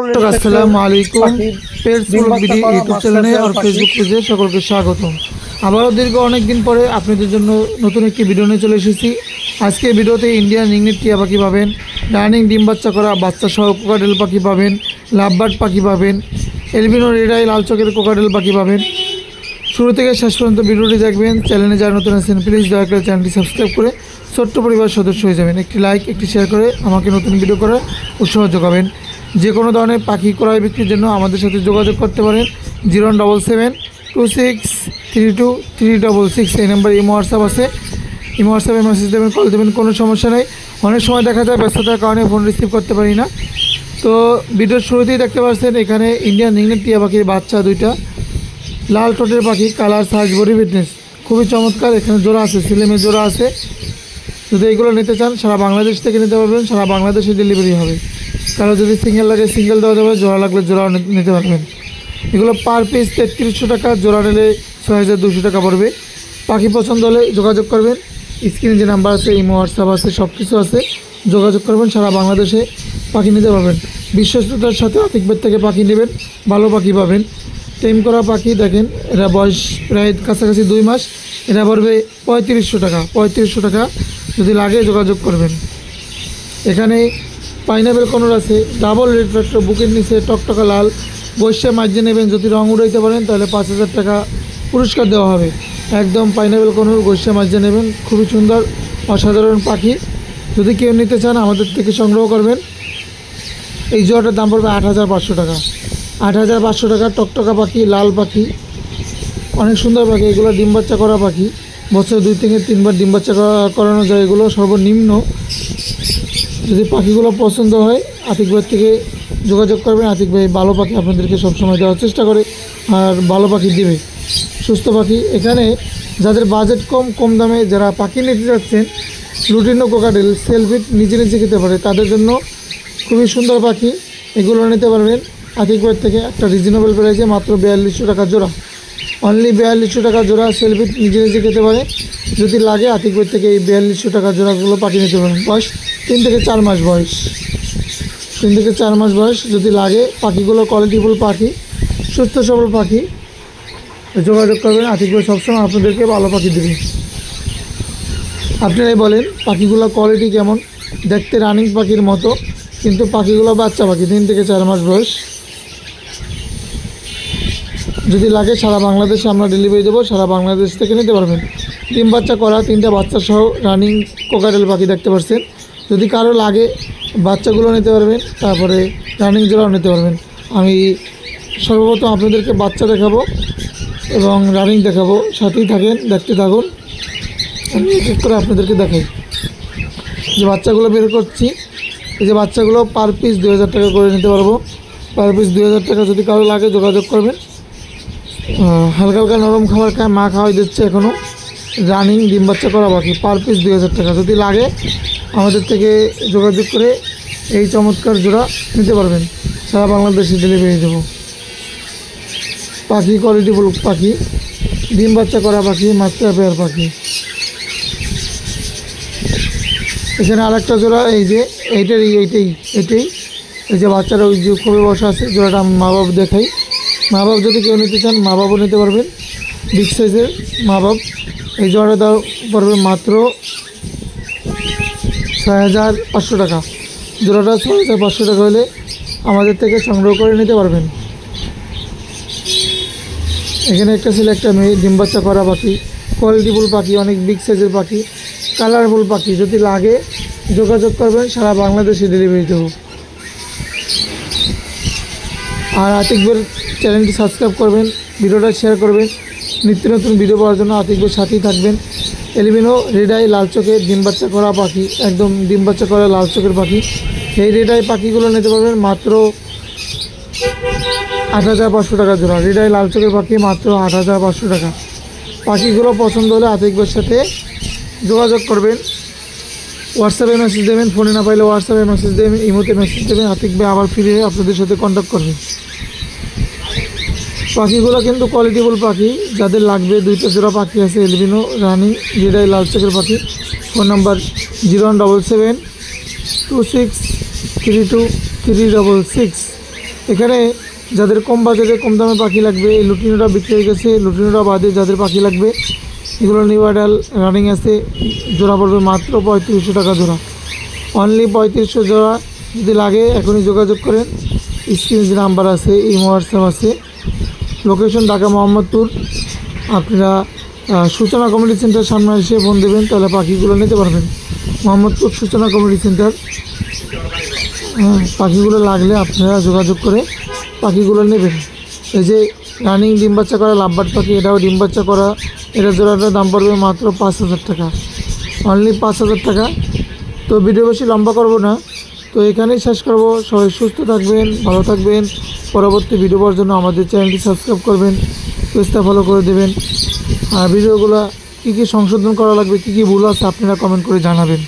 আসসালামু আলাইকুম। Pets blog BD YouTube চ্যানেলে আর ফেসবুক পেজে সকলকে স্বাগতম। আবারও দীর্ঘ অনেক দিন পরে আপনাদের জন্য নতুন একটি ভিডিও নিয়ে চলে এসেছি। আজকে ভিডিওতে ইন্ডিয়ান রিংনেট টিয়া পাখি পাবেন, রানিং ডিম বাচ্চা করা বাচ্চা সহ কোকাটেল পাখি পাবেন, লাভবার্ড পাখি পাবেন, এলবিনো রেড আই লাল চোখের কোকাটেল পাখি পাবেন। শুরু থেকে শেষ পর্যন্ত ভিডিওটি দেখবেন। চ্যানেলে যারা নতুন আছেন প্লিজ দয়া করে চ্যানেলটি সাবস্ক্রাইব করে ছোট্ট পরিবার সদস্য হয়ে যাবেন। একটি লাইক একটি শেয়ার করে আমাকে নতুন ভিডিও করার উৎসাহ যোগাবেন। যে কোনো ধরনের পাখি ক্রয় বিক্রির জন্য আমাদের সাথে যোগাযোগ করতে পারেন 07726323666 এই নাম্বারে ইমো হোয়াটসঅ্যাপ আছে। ইমো হোয়াটসঅ্যাপে মেসেজ দেবেন, কল দেবেন, কোনো সমস্যা নেই। অনেক সময় দেখা যায় ব্যস্ততার কারণে ফোন রিসিভ করতে পারি না। তো ভিডিওর শুরুতেই দেখতে পাচ্ছেন এখানে ইন্ডিয়ান রিংনেট টিয়া পাখির বাচ্চা দুইটা, লাল ঠোঁটের পাখি, কালার সাইজ বডি ফিটনেস খুবই চমৎকার। এখানে জোড়া আছে, সিলেমে জোড়া আছে। যদি এগুলো নিতে চান সারা বাংলাদেশ থেকে নিতে পারবেন, সারা বাংলাদেশে ডেলিভারি হবে। কারো যদি সিঙ্গেল লাগে সিঙ্গেল দেওয়া যাবে, জোড়া লাগলে জোড়াও নিতে পারবেন। এগুলো পার পিস 3300 টাকা, জোড়া নিলে 6200 টাকা পড়বে। পাখি পছন্দ হলে যোগাযোগ করবেন। স্ক্রিনে যে নাম্বার আছে, ইমো হোয়াটসঅ্যাপ আছে, সব কিছু আছে, যোগাযোগ করবেন। সারা বাংলাদেশে পাখি নিতে পারবেন। বিশ্বস্ততার সাথে আতিকবের থেকে পাখি নেবেন, ভালো পাখি পাবেন। টেম করা পাখি দেখেন, এরা বয়স প্রায় কাছাকাছি 2 মাস। এরা পড়বে 3500 টাকা। 3500 টাকা, যদি লাগে যোগাযোগ করবেন। এখানে পাইনাপেল কনর আছে, ডাবল রেড ফ্যাক্টর, বুকের নিচে টকটকা লাল, বৈশে মাঝে নেবেন। যদি রং উড়াইতে পারেন তাহলে 5000 টাকা পুরস্কার দেওয়া হবে। একদম পাইনাপেল কনর, বৈশে মাঝে নেবেন। খুবই সুন্দর অসাধারণ পাখি। যদি কেউ নিতে চান আমাদের থেকে সংগ্রহ করবেন। এই জোড়াটার দাম পড়বে 8500 টাকা। 8500 টাকা। টকটকা পাখি, লাল পাখি, অনেক সুন্দর পাখি। এগুলো ডিম বাচ্চা করা পাখি, বছরে 2 থেকে 3 বার ডিম বাচ্চা করানো যায়। এগুলো সর্বনিম্ন। যদি পাখিগুলো পছন্দ হয় আতিক ভাইয়ের থেকে যোগাযোগ করবেন। আতিক ভাই ভালো পাখি আপনাদেরকে সবসময় দেওয়ার চেষ্টা করে, আর ভালো পাখি দেবে, সুস্থ পাখি। এখানে যাদের বাজেট কম দামে যারা পাখি নিতে যাচ্ছেন, লুটিনো কোকাটেল সেলফিট নিজে খেতে পারে, তাদের জন্য খুবই সুন্দর পাখি। এগুলো নিতে পারবেন আতিক ভাইয়ের থেকে একটা রিজনেবল প্রাইসে, মাত্র 4200 টাকা জোড়া। অনলি 4200 টাকা জোড়া। সেলফিট নিজে খেতে পারে। যদি লাগে আতিক ভাইয়ের থেকে এই 4200 টাকা জোড়াগুলো পাখি নিতে পারেন। বয়স 3 থেকে 4 মাস বয়স, 3 থেকে 4 মাস বয়স। যদি লাগে পাখিগুলো কোয়ালিটিফুল পাখি, সুস্থ সবল পাখি, যোগাযোগ করবেন। আতিক ভাই সবসময় আপনাদেরকে ভালো পাখি দেবে। আপনারাই বলেন পাখিগুলো কোয়ালিটি কেমন। দেখতে রানিং পাখির মতো, কিন্তু পাখিগুলো বাচ্চা পাখি, 3 থেকে 4 মাস বয়স। যদি লাগে সারা বাংলাদেশে আমরা ডেলিভারি দেবো, সারা বাংলাদেশ থেকে নিতে পারবেন। ডিম বাচ্চা করা 3টা বাচ্চা সহ রানিং কোকাটেল পাখি দেখতে পাচ্ছেন। যদি কারো লাগে বাচ্চাগুলো নিতে পারবেন, তারপরে রানিং জোড়াও নিতে পারবেন। আমি সর্বপ্রথম আপনাদেরকে বাচ্চা দেখাবো এবং রানিং দেখাবো, সাথেই থাকেন, দেখতে থাকুন। আমি এক এক করে আপনাদেরকে দেখাই। যে বাচ্চাগুলো বের করছি, এই যে বাচ্চাগুলো পার পিস 2000 টাকা করে নিতে পারবো। পার পিস 2000 টাকা। যদি কারো লাগে যোগাযোগ করবেন। হালকা হালকা নরম খাবার খায়, মা খাওয়াই দিচ্ছে এখনও। রানিং ডিম বাচ্চা করা পাখি, পার পিস 2000 টাকা। যদি লাগে আমাদের থেকে যোগাযোগ করে এই চমৎকার জোড়া নিতে পারবেন। সারা বাংলাদেশে ডেলিভারি দেবো। পাখি কোয়ালিটিফুল পাখি, ডিম বাচ্চা করা পাখি, মাস্টার পেয়ার পাখি। এখানে আরেকটা জোড়া, এই যে এইটাই এই যে বাচ্চারা ওই যে খুবই বসা আছে, জোড়াটা মা বাপ দেখাই। মা বাপ যদি কেউ নিতে চান মা বাবও নিতে পারবেন, বিগ সাইজের মা বাপ। এই জোড়াটা দাও পড়বে মাত্র 6500 টাকা। জোড়াটা 6500 টাকা হলে আমাদের থেকে সংগ্রহ করে নিতে পারবেন। এখানে একটা ছেলে একটা মেয়ে, ডিম বাচ্চা করা পাখি, কোয়ালিটিফুল পাখি, অনেক বিগ সাইজের পাখি, কালারফুল পাখি। যদি লাগে যোগাযোগ করবেন, সারা বাংলাদেশে ডেলিভারি দেবো। আর আতিকবের চ্যানেলটি সাবস্ক্রাইব করবেন, ভিডিওটা শেয়ার করবেন। নিত্য নতুন ভিডিও পাওয়ার জন্য আতিকবের সাথেই থাকবেন। এলবিনো রেড আই লাল চোখের ডিম বাচ্চা করা পাখি, একদম ডিম বাচ্চা করা লাল চোখের পাখি। এই রেড আই পাখিগুলো নিতে পারবেন মাত্র 8500 টাকা জোড়া। রেড আই লাল চোখের পাখি মাত্র 8500 টাকা। পাখিগুলো পছন্দ হলে আতিকবের সাথে যোগাযোগ করবেন। হোয়াটসঅ্যাপে মেসেজ দেবেন, ফোনে না পাইলে হোয়াটসঅ্যাপে মেসেজ দেবেন, ইমোতে মেসেজ দেবেন। আতিক ভাই আবার ফিরে আপনাদের সাথে কন্ট্যাক্ট করবেন। পাখিগুলো কিন্তু কোয়ালিটিফুল পাখি। যাদের লাগবে 2টা জোড়া পাখি আছে, এলবিনো রানিং রেড আই লাল চোখের পাখি। Phone number 01772632366। এখানে যাদের কম বাজেটে কম দামে পাখি লাগবে, এই লুটিনোটা বিক্রি হয়ে গেছে। লুটিনোটা বাদে যাদের পাখি লাগবে, এগুলো নিউ অ্যাডাল রানিং আছে, জোড়া পড়বে মাত্র 3500 টাকা জোড়া, অনলি 3500 জোড়া। যদি লাগে এখনই যোগাযোগ করেন, স্ক্রিনে যে নাম্বার আছে, এই হোয়াটসঅ্যাপ আছে। লোকেশন ঢাকা মোহাম্মদপুর। আপনারা সূচনা কমিউনিটি সেন্টার সামনে এসে ফোন দেবেন, তাহলে পাখিগুলো নিতে পারবেন। মোহাম্মদপুর সূচনা কমিউনিটি সেন্টার। পাখিগুলো লাগলে আপনারা যোগাযোগ করে পাখিগুলো নেবেন। এই যে রানিং ডিম বাচ্চা করা লাভবার্ড পাখি, এটাও ডিম বাচ্চা করা, এটা জোড়াটার দাম পড়বে মাত্র 5000 টাকা, অনলি 5000 টাকা। তো ভিডিও বেশি লম্বা করব না, তো এখানেই শেষ করব। সবাই সুস্থ থাকবেন, ভালো থাকবেন। পরবর্তী ভিডিও পাওয়ার জন্য আমাদের চ্যানেলটি সাবস্ক্রাইব করবেন, পেজটা ফলো করে দেবেন। আর ভিডিওগুলো কী কী সংশোধন করা লাগবে, কী কী ভুল আছে আপনারা কমেন্ট করে জানাবেন।